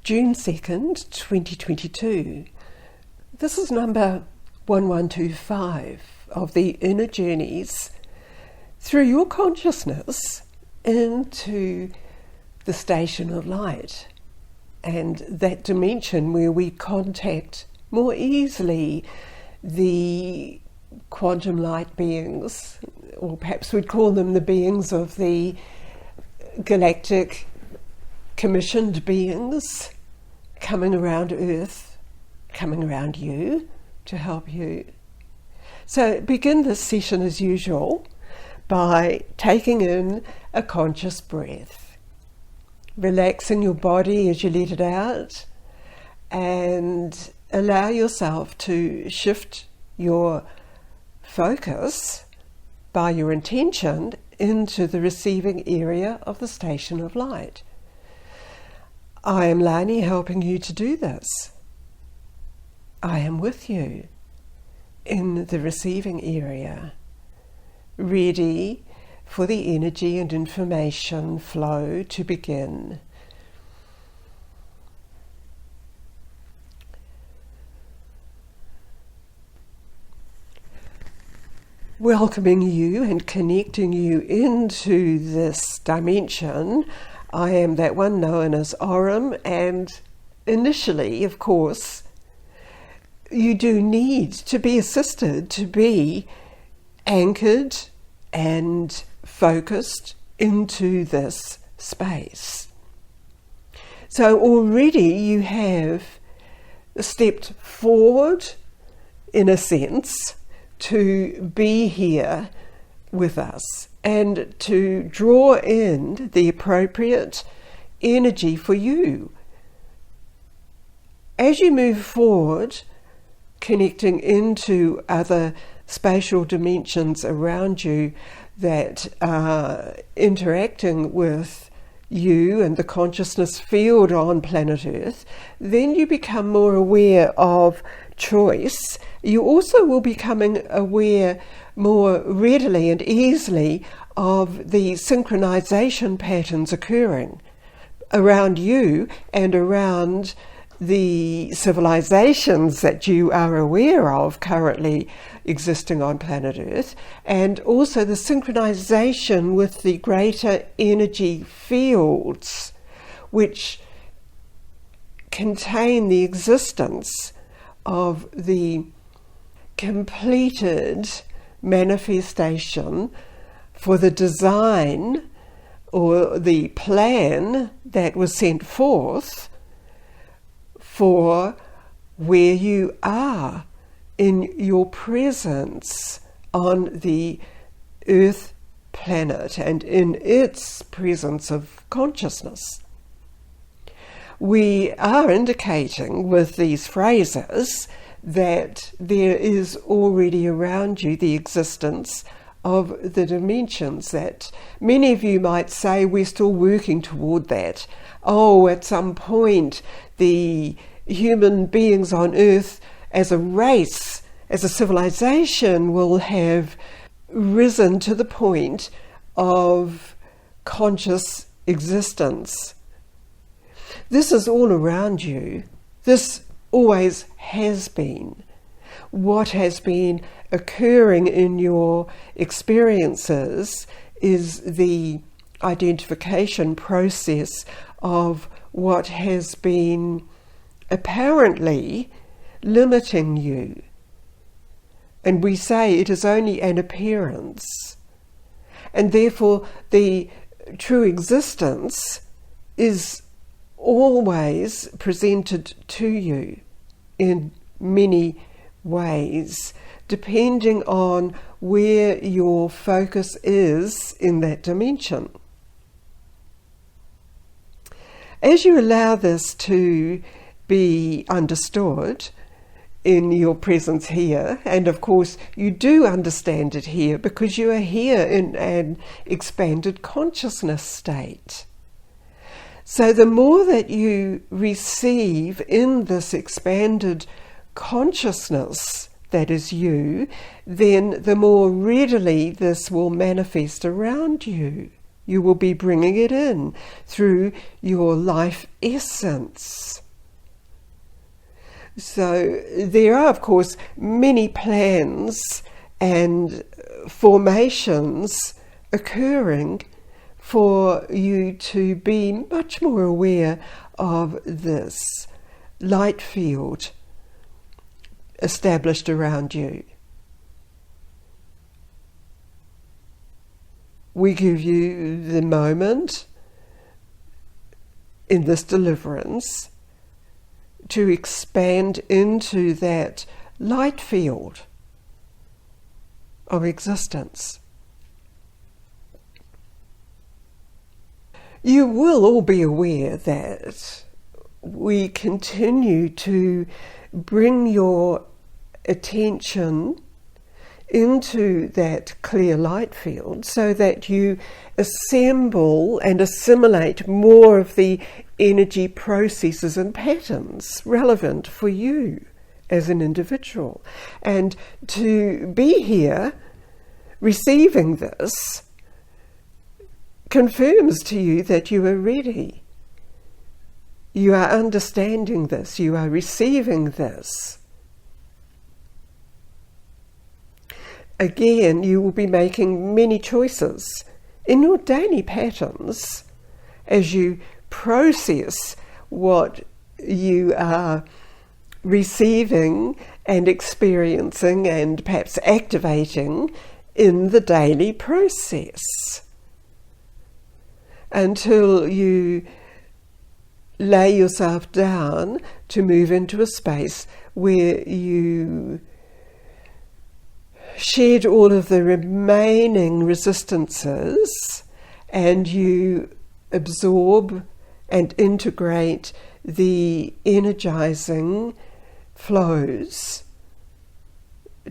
June 2nd, 2022. This is number 1125 of the Inner Journeys through your consciousness into the station of light and that dimension where we contact more easily the quantum light beings, or perhaps we'd call them the beings of the galactic commissioned beings coming around Earth, coming around you to help you. So begin this session as usual by taking in a conscious breath, relaxing your body as you let it out, and allow yourself to shift your focus by your intention into the receiving area of the station of light. I am Lani, helping you to do this. I am with you in the receiving area, ready for the energy and information flow to begin. Welcoming you and connecting you into this dimension. I am that one known as Aurum, and initially, of course, you do need to be assisted to be anchored and focused into this space. So already you have stepped forward, in a sense, to be here with us and to draw in the appropriate energy for you. As you move forward, connecting into other spatial dimensions around you that are interacting with you and the consciousness field on planet Earth, then you become more aware of choice. You also will becoming aware more readily and easily of the synchronization patterns occurring around you and around the civilizations that you are aware of currently existing on planet Earth, and also the synchronization with the greater energy fields which contain the existence of the completed manifestation for the design or the plan that was sent forth for where you are in your presence on the Earth planet and in its presence of consciousness. We are indicating with these phrases that there is already around you the existence of the dimensions that many of you might say we're still working toward that. Oh, at some point the human beings on Earth as a race, as a civilization, will have risen to the point of conscious existence. This is all around you. This always has been. What has been occurring in your experiences is the identification process of what has been apparently limiting you. And we say it is only an appearance. And therefore the true existence is always presented to you in many ways, depending on where your focus is in that dimension. As you allow this to be understood in your presence here, and of course you do understand it here because you are here in an expanded consciousness state. So the more that you receive in this expanded consciousness that is you, then the more readily this will manifest around you. You will be bringing it in through your life essence. So there are, of course, many plans and formations occurring for you to be much more aware of this light field established around you. We give you the moment in this deliverance to expand into that light field of existence. You will all be aware that we continue to bring your attention into that clear light field so that you assemble and assimilate more of the energy processes and patterns relevant for you as an individual. And to be here receiving this confirms to you that you are ready. You are understanding this, you are receiving this. Again, you will be making many choices in your daily patterns as you process what you are receiving and experiencing and perhaps activating in the daily process, until you lay yourself down to move into a space where you shed all of the remaining resistances and you absorb and integrate the energizing flows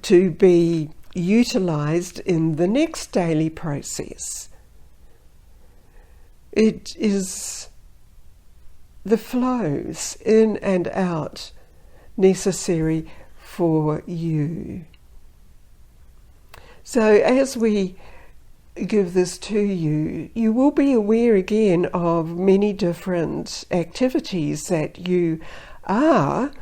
to be utilized in the next daily process. It is the flows in and out necessary for you. So as we give this to you, you will be aware again of many different activities that you are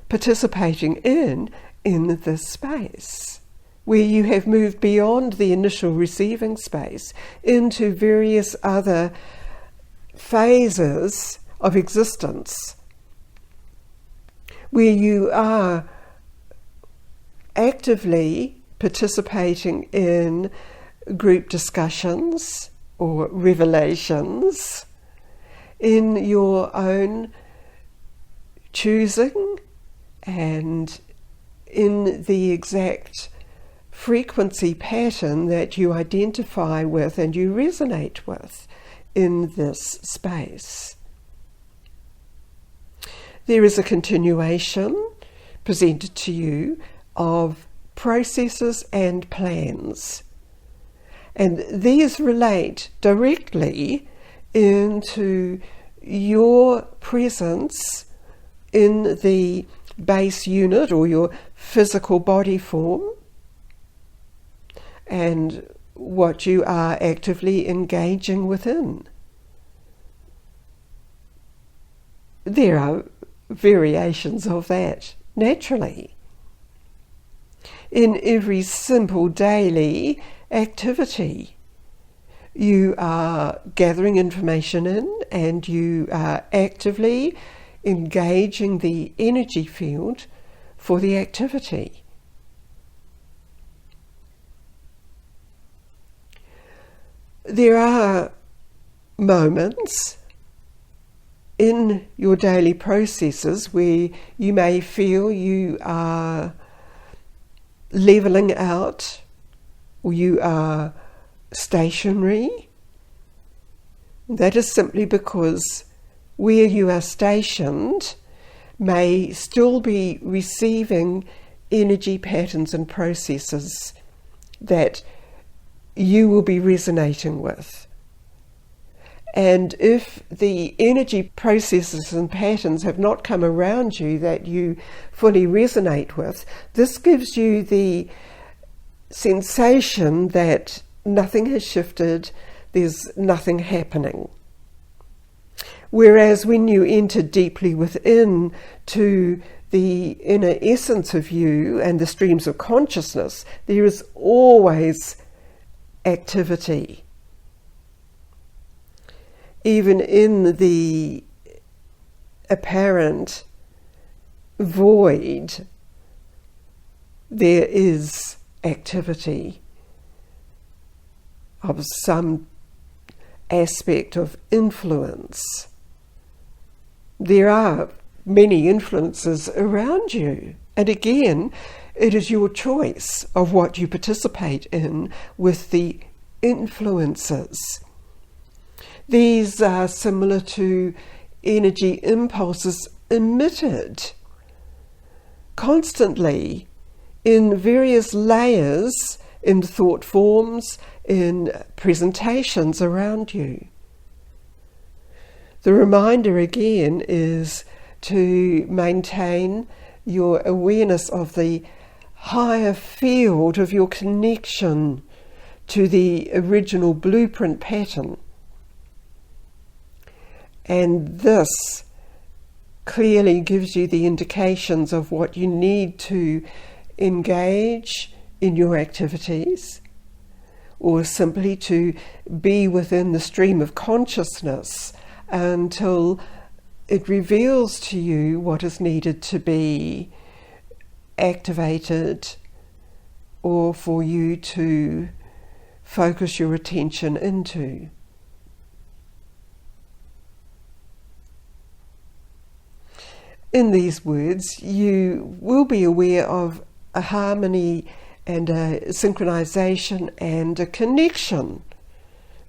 participating in this space, where you have moved beyond the initial receiving space into various other phases of existence, where you are actively participating in group discussions or revelations in your own choosing and in the exact frequency pattern that you identify with and you resonate with in this space. There is a continuation presented to you of processes and plans, and these relate directly into your presence in the base unit or your physical body form and what you are actively engaging within. There are variations of that, naturally. In every simple daily activity, you are gathering information in and you are actively engaging the energy field for the activity. There are moments in your daily processes where you may feel you are leveling out or you are stationary. That is simply because where you are stationed may still be receiving energy patterns and processes that you will be resonating with. And if the energy processes and patterns have not come around you that you fully resonate with, this gives you the sensation that nothing has shifted, there's nothing happening. Whereas when you enter deeply within to the inner essence of you and the streams of consciousness, there is always activity. Even in the apparent void, there is activity of some aspect of influence. There are many influences around you, and again, it is your choice of what you participate in with the influences. These are similar to energy impulses emitted constantly in various layers, in thought forms, in presentations around you. The reminder again is to maintain your awareness of the higher field of your connection to the original blueprint pattern. And this clearly gives you the indications of what you need to engage in your activities, or simply to be within the stream of consciousness until it reveals to you what is needed to be activated, or for you to focus your attention into. In these words, you will be aware of a harmony and a synchronization and a connection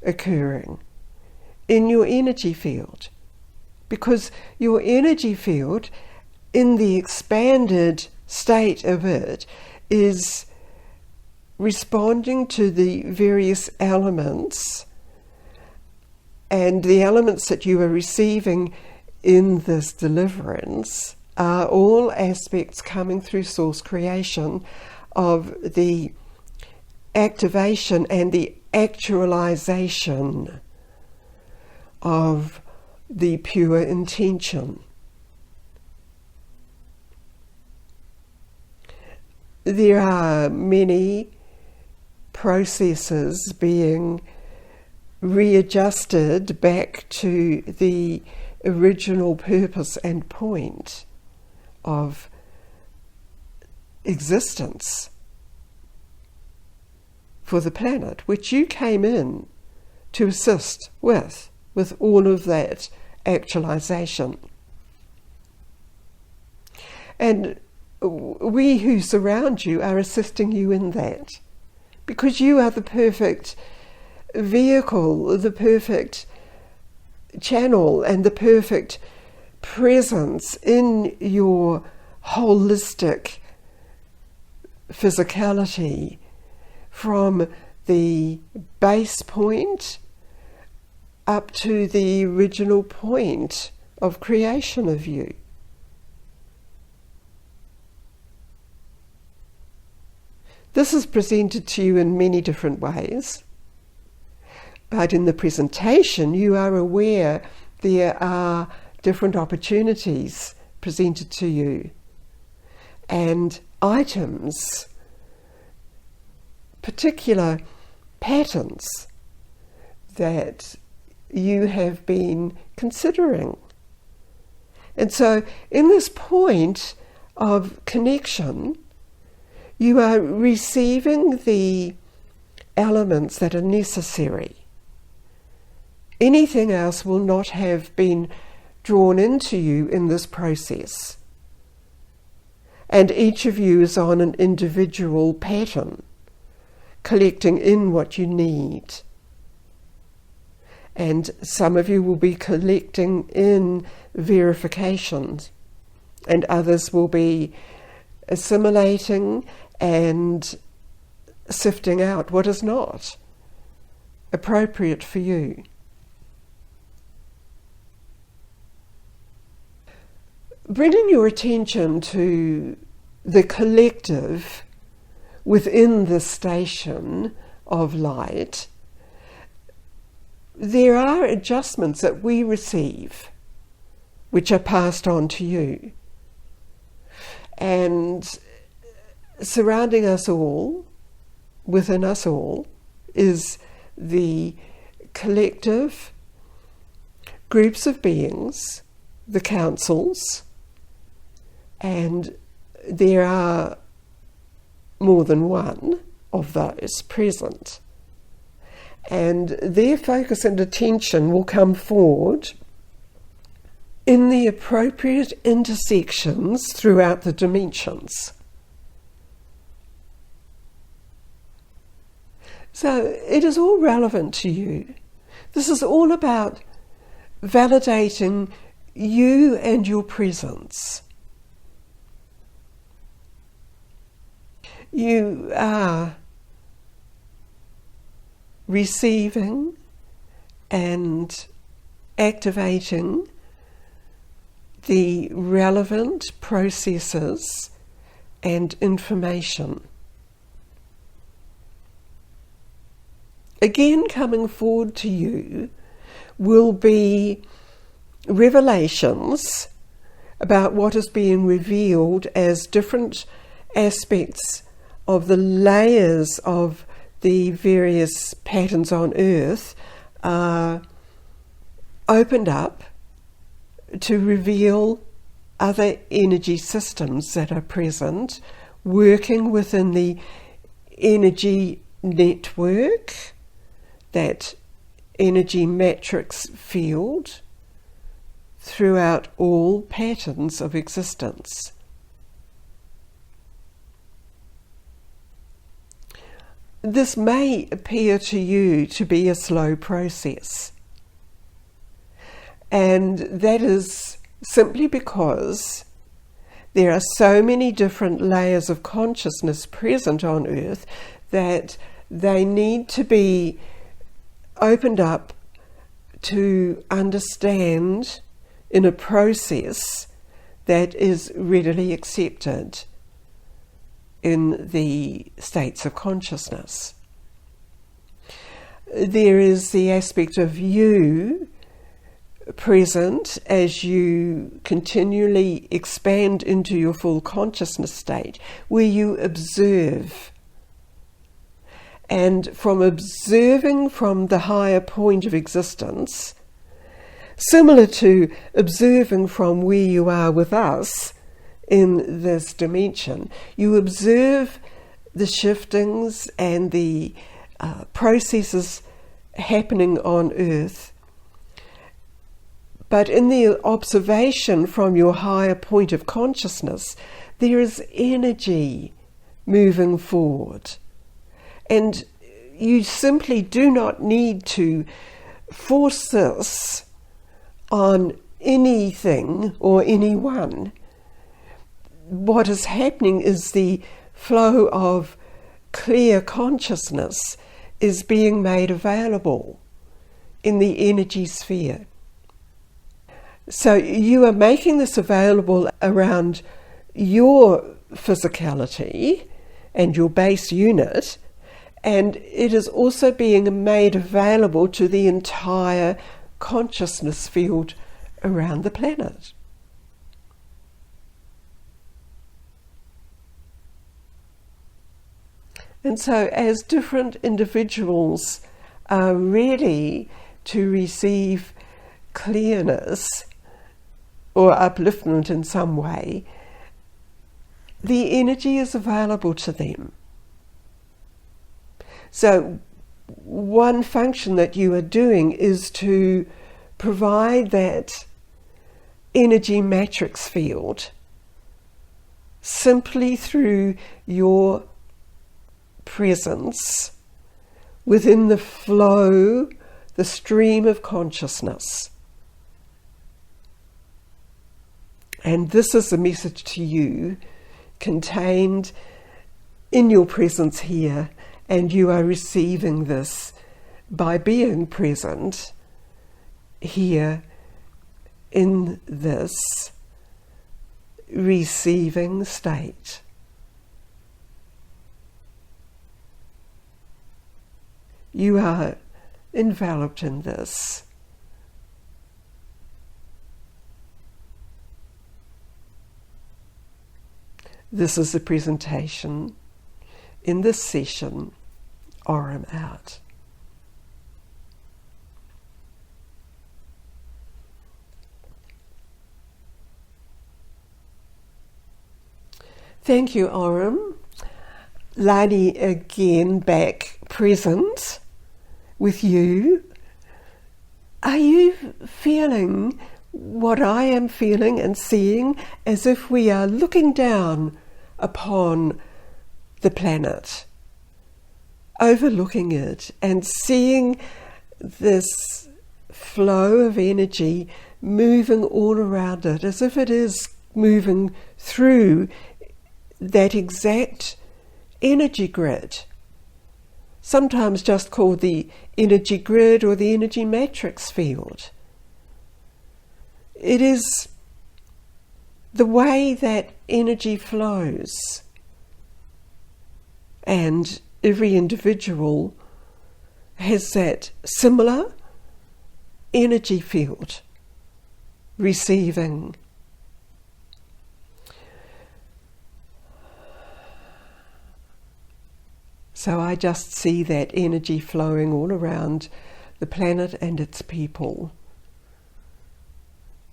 occurring in your energy field, because your energy field, in the expanded state of it, is responding to the various elements, and the elements that you are receiving in this deliverance are all aspects coming through source creation of the activation and the actualization of the pure intention. There are many processes being readjusted back to the original purpose and point of existence for the planet, which you came in to assist with all of that actualization. And we who surround you are assisting you in that, because you are the perfect vehicle, the perfect channel, and the perfect presence in your holistic physicality, from the base point up to the original point of creation of you. This is presented to you in many different ways, but in the presentation you are aware there are different opportunities presented to you, and items, particular patterns that you have been considering. And so in this point of connection, you are receiving the elements that are necessary. Anything else will not have been drawn into you in this process. And each of you is on an individual pattern, collecting in what you need. And some of you will be collecting in verifications, and others will be assimilating and sifting out what is not appropriate for you. Bringing your attention to the collective within the station of light there are adjustments that we receive which are passed on to you. And surrounding us all, within us all, is the collective groups of beings, the councils, and there are more than one of those present. And their focus and attention will come forward in the appropriate intersections throughout the dimensions. So it is all relevant to you. This is all about validating you and your presence. You are receiving and activating the relevant processes and information. Again, coming forward to you will be revelations about what is being revealed as different aspects of the layers of the various patterns on Earth are opened up to reveal other energy systems that are present, working within the energy network, that energy matrix field, throughout all patterns of existence. This may appear to you to be a slow process, and that is simply because there are so many different layers of consciousness present on Earth that they need to be opened up to understand in a process that is readily accepted in the states of consciousness. There is the aspect of you present as you continually expand into your full consciousness state, where you observe. And from observing from the higher point of existence, similar to observing from where you are with us in this dimension, you observe the shiftings and the processes happening on Earth. But in the observation from your higher point of consciousness, there is energy moving forward. And you simply do not need to force this on anything or anyone. What is happening is the flow of clear consciousness is being made available in the energy sphere. So you are making this available around your physicality and your base unit, and it is also being made available to the entire consciousness field around the planet. And so as different individuals are ready to receive clearness or upliftment in some way, the energy is available to them. So one function that you are doing is to provide that energy matrix field simply through your presence within the flow, the stream of consciousness. And this is the message to you contained in your presence here, and you are receiving this by being present here in this receiving state. You are enveloped in this. This is the presentation in this session, Aurum out. Thank you, Aurum. Lani again back present with you. Are you feeling what I am feeling and seeing, as if we are looking down upon the planet, overlooking it and seeing this flow of energy moving all around it, as if it is moving through that exact energy grid, sometimes just called the energy grid or the energy matrix field. It is the way that energy flows, and every individual has that similar energy field receiving. So I just see that energy flowing all around the planet and its people.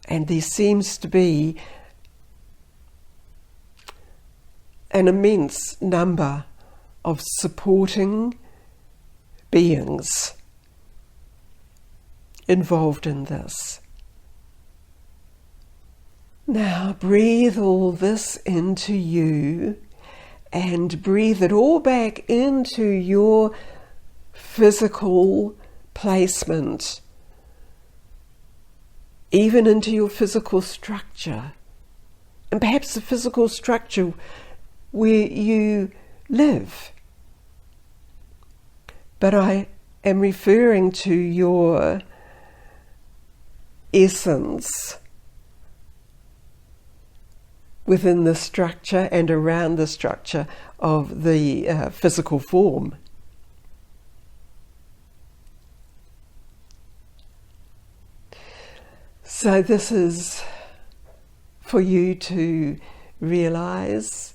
And there seems to be an immense number of supporting beings involved in this. Now breathe all this into you and breathe it all back into your physical placement, even into your physical structure, and perhaps the physical structure where you live. But I am referring to your essence within the structure and around the structure of the physical form. So this is for you to realize,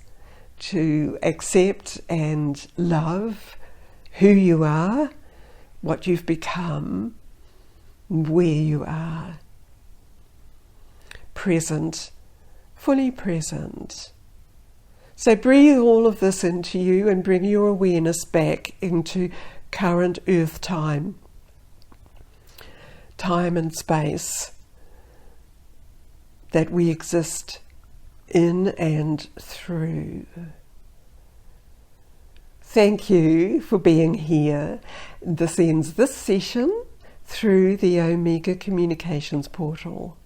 to accept and love who you are, what you've become, where you are. Present, fully present. So breathe all of this into you and bring your awareness back into current earth time and space that we exist in and through. Thank you for being here. This ends this session through the Omega Communications portal.